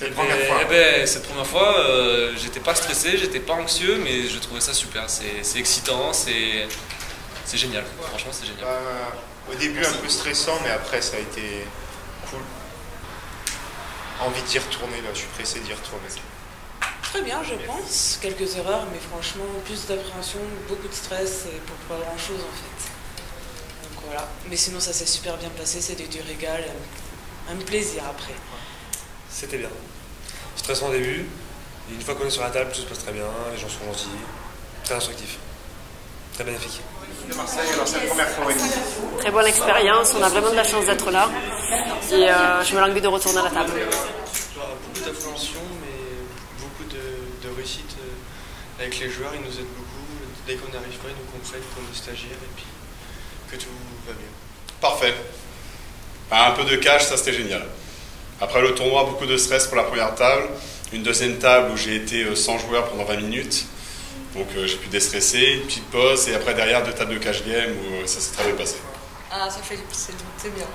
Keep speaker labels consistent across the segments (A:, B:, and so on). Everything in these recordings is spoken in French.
A: C'est la première fois.
B: Cette première fois, j'étais pas stressé, j'étais pas anxieux, mais je trouvais ça super. C'est excitant, c'est génial. Franchement, c'est génial.
A: Au début, un peu stressant, mais après, ça a été cool. Envie d'y retourner, là, je suis pressé d'y retourner.
C: Très bien, je pense. Quelques erreurs, mais franchement, plus d'appréhension, beaucoup de stress et pour pas grand chose en fait. Donc voilà. Mais sinon, ça s'est super bien passé, c'était du régal, un plaisir après.
D: C'était bien. Stressant au début, et une fois qu'on est sur la table, tout se passe très bien, les gens sont gentils, très instructif, très bénéfique.
A: De Marseille, alors c'est la première fois.
E: Très bonne expérience, on a vraiment de la chance d'être là et je me languis de retourner à la table.
F: Beaucoup d'appréhension, mais beaucoup de réussite avec les joueurs, ils nous aident beaucoup. Dès qu'on n'y arrive pas, ils nous comprennent comme des stagiaires et puis que tout va bien.
G: Parfait. Un peu de cash, ça c'était génial. Après le tournoi, beaucoup de stress pour la première table. Une deuxième table où j'ai été sans joueur pendant 20 minutes. Donc j'ai pu déstresser, une petite pause et après derrière 2 tables de cash game où ça s'est très bien passé.
H: Ah, c'est bien,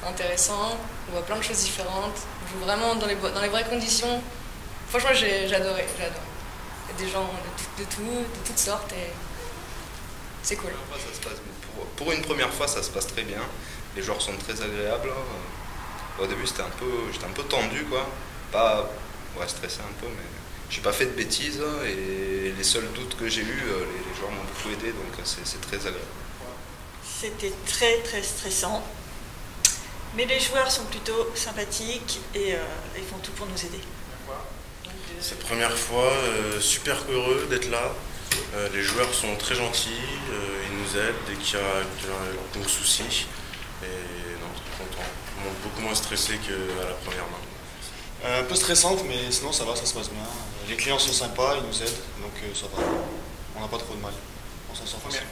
H: intéressant, on voit plein de choses différentes, on joue vraiment dans les vraies conditions. Franchement, j'ai adoré. Il y a des gens de toutes sortes et c'est cool.
I: Pour une première fois, ça se passe très bien. Les joueurs sont très agréables. Au début, j'étais un peu tendu, quoi. Pas stressé un peu, mais j'ai pas fait de bêtises et les seuls doutes que j'ai eus, les joueurs m'ont beaucoup aidé, donc c'est très agréable.
J: C'était très stressant, mais les joueurs sont plutôt sympathiques et ils font tout pour nous aider.
K: Cette première fois, super heureux d'être là. Les joueurs sont très gentils, ils nous aident dès qu'il y a des soucis. Et non, très content. Beaucoup moins stressé qu'à la première main.
F: Un peu stressante, mais sinon ça va, ça se passe bien. Les clients sont sympas, ils nous aident, donc ça va. On n'a pas trop de mal. On s'en sort facile.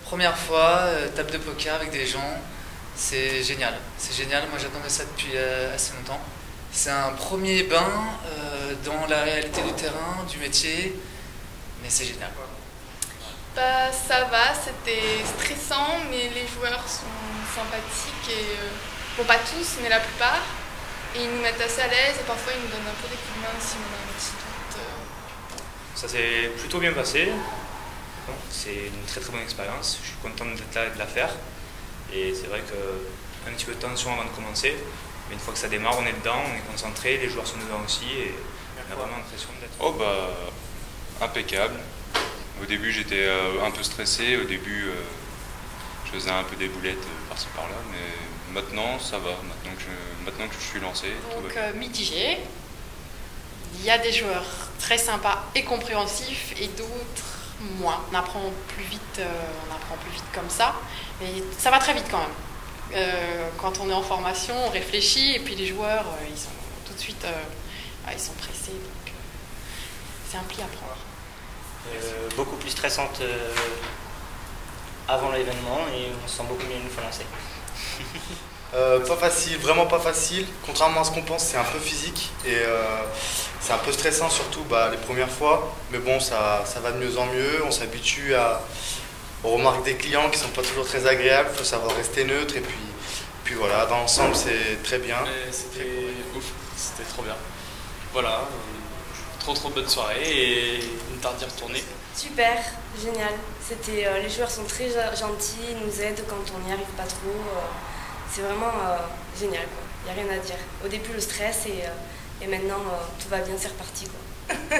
L: Première fois, table de poker avec des gens, c'est génial. C'est génial, moi j'attendais ça depuis assez longtemps. C'est un premier bain dans la réalité du terrain, du métier, mais c'est génial.
M: Bah, ça va, c'était stressant, mais les joueurs sont sympathiques et bon, pas tous, mais la plupart. Et ils nous mettent assez à l'aise et parfois ils nous donnent un peu des coups de main si on a un petit doute.
N: Ça s'est plutôt bien passé. C'est une très bonne expérience. Je suis content d'être là et de la faire. Et c'est vrai qu'un petit peu de tension avant de commencer. Mais une fois que ça démarre, on est dedans, on est concentré, les joueurs sont dedans aussi. Et on a vraiment l'impression d'être...
O: Oh bah, impeccable. Au début j'étais un peu stressé. Au début je faisais un peu des boulettes par-ci par-là. Mais maintenant ça va. Maintenant que je suis lancé.
E: Donc mitigé. Il y a des joueurs très sympas et compréhensifs et d'autres moins. On apprend plus vite comme ça. Mais ça va très vite quand même. Quand on est en formation, on réfléchit et puis les joueurs, ils sont tout de suite ils sont pressés. Donc c'est un pli à prendre.
P: Beaucoup plus stressante avant l'événement et on se sent beaucoup mieux une fois lancé.
Q: Pas facile, vraiment pas facile. Contrairement à ce qu'on pense, c'est un peu physique et c'est un peu stressant surtout les premières fois. Mais bon, ça va de mieux en mieux. On s'habitue aux remarques des clients qui sont pas toujours très agréables. Il faut savoir rester neutre et puis voilà, dans l'ensemble c'est très bien.
B: C'était ouf, c'était trop bien. Voilà, trop bonne soirée et une tarde d'y retourner.
H: Super, génial. Les joueurs sont très gentils, ils nous aident quand on n'y arrive pas trop. C'est vraiment génial, quoi. Il n'y a rien à dire. Au début le stress et maintenant tout va bien, c'est reparti, quoi.